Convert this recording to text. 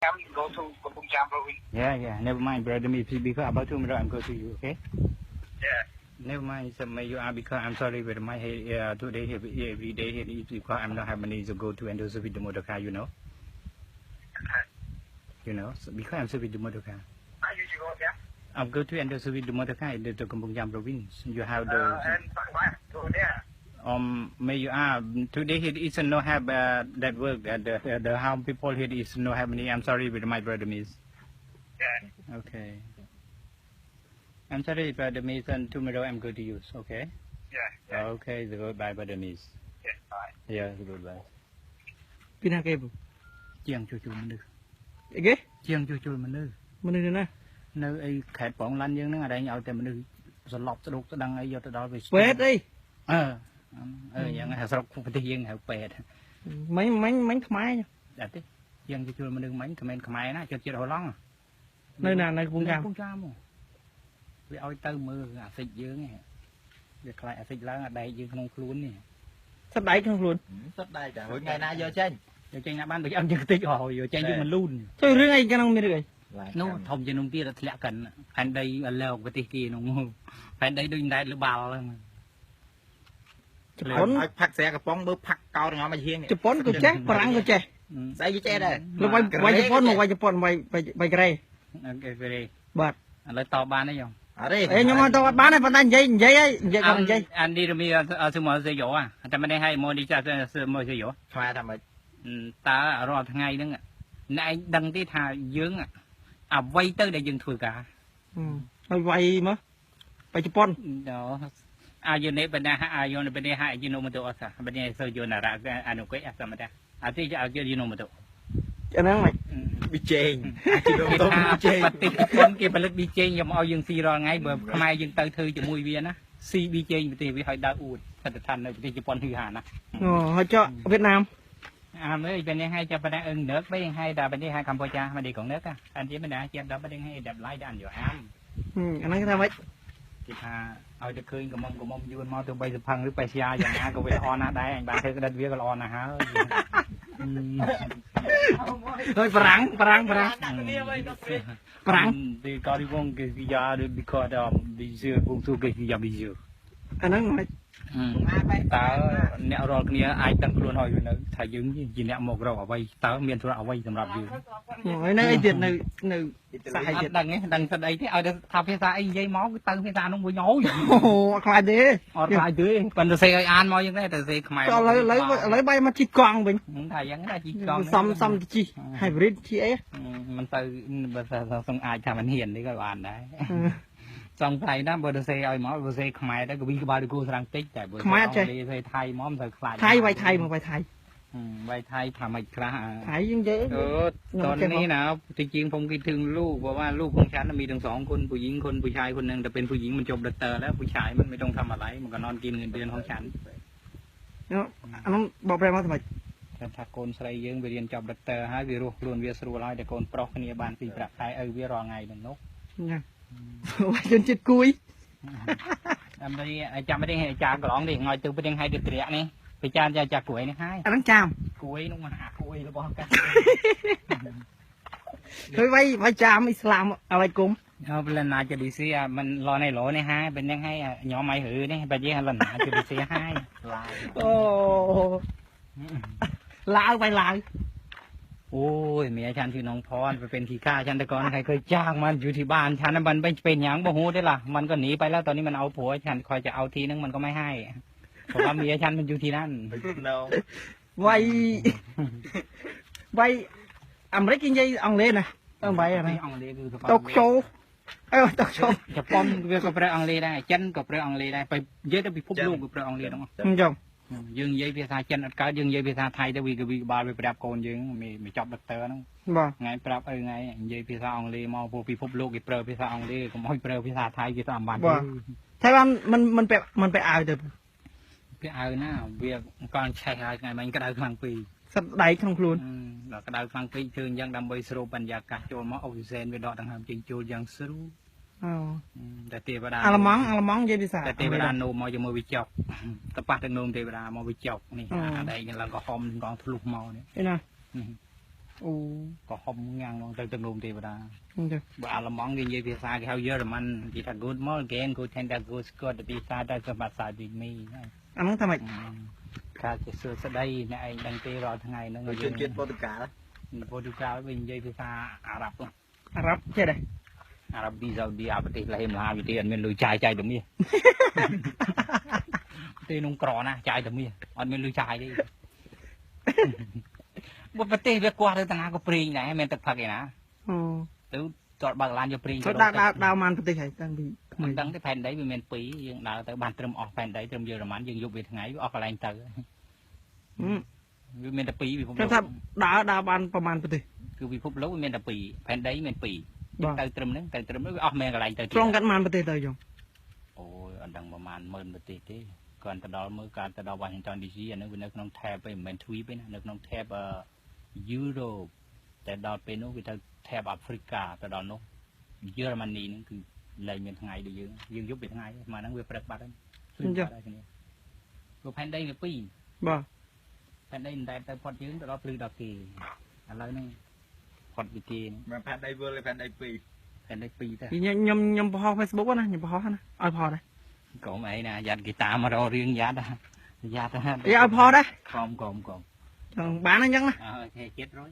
You go to Kampong Cham province. Yeah. Never mind, brother. Me because about 2 minutes I'm go to you. Okay. Yeah. Never mind. So may you are because I'm sorry, but my head today every day here is because I'm not have money to go to endorse with the motor car. You know. So because I'm serving the motor car. I usually go there. I'm go to endorse with the motor car in the Kampong Cham province. You have the. And why go there? May you are today here is no have that work the how people here is no have money. I'm sorry, but my brother miss. Yeah. Okay. I'm sorry, brother miss, and tomorrow I'm going to use. Okay. Yeah. Okay. The goodbye, brother miss. Yeah. Bye. Yeah, goodbye. ពីណាគេបង ជាងជួសជុលមនុស្ស អីគេ ជាងជួសជុលមនុស្ស មនុស្សណា នៅអីខេត្តបងឡាន់យើងហ្នឹងអត់ឯងឲ្យតែមនុស្សសន្លប់ស្ដុកស្ដឹងអីយកទៅដល់វា ពេទ្យអី យ៉ាងហ្នឹងស្រុកប្រទេសយើងហៅពេទ្យ មិញខ្មែរ អត់ទេជាងជួសជុលមនុស្សមិញគ្មានខ្មែរណាចិត្តហូឡង់ នៅណានៅកំពង់ចាម កំពង់ចាមវាឲ្យទៅមើលអាសិចយើងវាខ្លាចអាសិចឡើងអាដែកយើងក្នុងខ្លួននេះ សត្វដៃក្នុងខ្លួន សត្វដែរចារួចថ្ងៃណាយកចេញ យកចេញណាបានដូចអត់យើងតិចអស់យកចេញយើងមិនលូន ជួយរឿងអីក្នុងមានរឿងអី នោះធំជាងនោះទៀតធ្លាក់កិនផែនដីឥឡូវប្រទេសគេនោះផែនដីដូចដែតលបាល់ហ្នឹង ជប៉ុន ឲ្យផាក់ស្រែកំប៉ុងមើលផាក់កោរងមកហៀង ជប៉ុនក៏ចេះបារាំងក៏ចេះ ស្អីគេចេះដែរ លោកវាយជប៉ុនមកវាយជប៉ុនវាយកក្រេ អូខេពេល បាទ ឥឡូវតបបានទេយំ អរេ អេខ្ញុំមកទៅអត់បានទេប៉ុន្តែនិយាយហើយនិយាយគាត់និយាយ អាននេះរមីអត់ស្មើសេយោតែមិនឲ្យមកនេះចាស្មើសេយោ ខ្មែរថាម៉េច តើរាល់ថ្ងៃហ្នឹងអ្នកឯងដឹងទេថាយើងអ្វីទៅដែលយើងធ្វើការ ហើយវាយមកទៅជប៉ុន អាយុនេះបណ្ដាអាយុនេះបណ្ដាអាយុនោះមកទៅអត់សាបណ្ដាសូយណារ៉ាអនុកេអសមតាអត់ទេអាយុនោះមកទៅ អាហ្នឹងមិន ប៊ីចេងអាជីវកម្មប៊ីចេង ប្រទេសជប៉ុនគេផលិតប៊ីចេងយកមកឲ្យយើងស៊ីរាល់ថ្ងៃបើខ្មែរយើងទៅធ្វើជាមួយវាណាស៊ីប៊ីចេងប្រទេសវាឲ្យដើរអួតស្ថិតនៅប្រទេសជប៉ុនហឺហាណា អូហើយចុះវៀតណាម អាមើលបណ្ដាឲ្យចាប់បណ្ដាអឹងនឹកបីឲ្យតែបណ្ដាឲ្យកម្ពុជាមកនេះកងនឹកអានជាបណ្ដាជាដល់បណ្ដាឲ្យដាប់ឡាយដល់យកអាម អាហ្នឹងគេថាម៉េច គេថាឲ្យតែឃើញកំមុំយួនមកទៅបីសភឹងឬបេសយ៉ាយ៉ាងណាក៏វាល្អណាស់ដែរអញបានធ្វើក្តិតវាក៏ល្អណាស់ហើយ ហើយបារាំង ទីកោរីវងគេយ៉ាឬ because busy ពុំទូគេយ៉ា busy អាហ្នឹងមិន តើអ្នករាល់គ្នាអាចដឹងខ្លួនហើយនៅថាយើងជាអ្នកមករកអ្វីតើមានธุរៈអ្វីសម្រាប់យើង ហើយនៅអីទៀតនៅសាយទៀត ដឹងទេដឹងស្ដីទេឲ្យថាភាសាអីនិយាយមកគឺទៅភាសានោះវិញហើយ អូអត់ខ្លាចទេ អត់ខ្លាចទេប៉ុន្តែសេឲ្យអានមកយ៉ាងដែរតែសេខ្មែរ ឥឡូវបាយមកជីកកង់វិញ ថាយ៉ាងណាជីកង់ សំទៅជី hybrid ជីអី មិនទៅបើថាសង្អាចថាមិនហ៊ាននេះក៏បានដែរសង្ស័យណាបើទៅសេឲ្យមកបើសេខ្មែរទៅក៏វិញក្បាលគូស្រាំងតិចតែបើសេថៃមកមិនទៅខ្លាច ថៃវាយថៃមកវាយថៃ វាយថៃថាមិនខ្លះ ថៃយើងនិយាយ ตอนนี้นะจริงๆผมคิดถึงลูกเพราะว่าลูกของฉันมีทั้งสองคนผู้หญิงคนผู้ชายคนนึงแต่เป็นผู้หญิงมันจบด็อกเตอร์แล้วผู้ชายมันไม่ต้องทำอะไรมันก็นอนกินเงินเดือนของฉัน អានោះបកប្រែមកថ្មី តែថាកូនស្រីយើងវារៀនចប់ด็อกเตอร์ហើយវារស់ខ្លួនវាស្រួលហើយតែកូនប្រុសគ្នាបានពីប្រាក់ខែឪវារាល់ថ្ងៃនឹងនោះ ណាវាយជនជាតិគួយ ចាំមិនអាចារ្យកន្លងនេះងឲ្យទៅប្រទេសហើយទៅត្រាក់នេះពិចារណាចាគួយនេះហើយ អាហ្នឹងចាម គួយនោះមកអាគួយរបស់កា ឃើញវាយចាមអ៊ីស្លាមអាឡៃគុំ ពេលណាជាឌីស៊ីមិនឡនេះឡនេះហើយពេលហ្នឹងហើយញោមឲ្យហឺនេះបើយើងឡណាជាឌីស៊ីហើយឡាយ អូឡាវវាយឡាវ អូយមីអាចារ្យชื่อน้องพรไปเป็นขี้ข้าฉันแต่ก่อนใครเคยจ้างมันอยู่ที่บ้านฉันมันเป็นหยังบ่ฮู้ได้ล่ะมันก็หนีไปแล้วตอนนี้มันเอาผัวฉันคอยจะเอาทีนึงมันก็ไม่ให้เพราะว่าเมียฉันมันอยู่ที่นั่น វាយអាមេរិកនិយាយអង់គ្លេសណាវាយอะไร អង់គ្លេសគឺ តូក្យូតូក្យូ ជប៉ុនវាក៏ប្រើអង់គ្លេសដែរចិនក៏ប្រើអង់គ្លេសដែរបើនិយាយទៅពិភពលោកក៏ប្រើអង់គ្លេសហ្នឹង ខ្ញុំ យើងនិយាយភាសាចិនអត់កើតយើងនិយាយភាសាថៃទៅវាក៏វាក្បាលវាប្រាប់កូនយើងមិនចប់ด็อกเตอร์ហ្នឹង បាទ ថ្ងៃប្រាប់អីថ្ងៃនិយាយភាសាអង់គ្លេសមកពួកពិភពលោកគេប្រើភាសាអង់គ្លេសកុំឲ្យប្រើភាសាថៃគេស្អាតបាន តែបានមិនពាក់អាវទៅ ពាក់អាវណាវាកង់ឆេះហើយថ្ងៃមិញក្តៅខ្លាំងពេក សត្វដៃក្នុងខ្លួន ដល់ក្តៅខ្លាំងពេកធ្វើអញ្ចឹងដើម្បីស្រូបបរិយាកាសចូលមកអុកស៊ីហ្សែនវាដកដង្ហើមចេញចូលយ៉ាងស្រួល តែទេវតា អាឡម៉ង់និយាយភាសា តែទេវតានោមមកជាមួយវាចុកតប៉ះទឹកនោមទេវតាមកវាចុកនេះអាដែកឡើងក៏ហុំកងធ្លុះមកនេះ ឯណា អូ ក៏ហុំញ៉ាំងងទៅទឹកនោមទេបតា អញ្ចឹង បើអាឡម៉ង់គេនិយាយភាសាគេហៅយឺរ៉ាម៉ាន់គេថា good morning good time that good score ទៅភាសាតែសម្បត្តិសាស្ត្រវិមី អាហ្នឹងថាម៉េច ការជាសួស្ដីអ្នកឯងដឹងទេរាល់ថ្ងៃហ្នឹង Người chuyên chuyên Portugal. ពូទូកាវិញនិយាយភាសាអារ៉ាប់ អារ៉ាប់ចេះដែរ អារ៉ាប់ឌីសាអូឌីអាប្រទេសលះមហាវិទ្យាអត់មានលុយចាយតែមាស ប្រទេសនោះក្រណាចាយតែមាសអត់មានលុយចាយទេ បុប្រទេសវាគាត់ទៅតាក៏ព្រីងដែរមិនទឹកផឹកឯណា អូ ទៅតើបើកឡានយកព្រីង ចូលដើរមកប្រទេសហើយតាំងពីក្មេ មិន ង ដឹងទេផែនដីវាមាន2យើងដើរទៅបានត្រឹមអស់ផែនដីត្រឹមយឺរ៉ាម៉ាន់យើងយប់វាថ្ងៃវាអស់កន្លែងទៅវាមានតែ2ពិភព គេ លោក ថាដើរបានប្រហែលប្រទេស គឺពិភពលោកវាមានតែ2ផែនដីមាន2 បាទ ទៅត្រឹមហ្នឹងទៅត្រឹមហ្នឹងវាអស់មានកន្លែងទៅ ឆ្លងកាត់ប្រហែលប្រទេសទៅយង អូយអត់ដឹងប្រហែល10000ប្រទេសទេគាត់ទៅដល់មើលគាត់ទៅដល់ Washington DC អានោះវានៅក្នុង tab ឯងមិនមែន tweet ទេណានៅក្នុង tab Europe តែដល់ពេលនោះវាទៅ tab Africa ទៅដល់នោះយឺរ៉ាម៉ានីហ្នឹងគឺលែងមានថ្ងៃដូចយើងយប់វាថ្ងៃស្មើហ្នឹងវាព្រឹកបាត់ហើយព្រោះផែនដីវា2 បាទ ផែនដីមិនដែលទៅផុតយើងទៅដល់ភ្លឺដល់គេឥឡូវហ្នឹងផុតពីគេហ្នឹង Mà phạt đây vừa lên phạt đây pì. ផែនដី2ទៅ ខ្ញុំបង្ហោះ Facebook ណាខ្ញុំបង្ហោះណាឲ្យផលដែរ កុំអីណាយ៉ាត់គេតាមមករករឿងយ៉ាត់យ៉ាត់ ឲ្យផលដែរ កុំ ចឹងបានអញ្ចឹងណា អើគេចិត្តរួច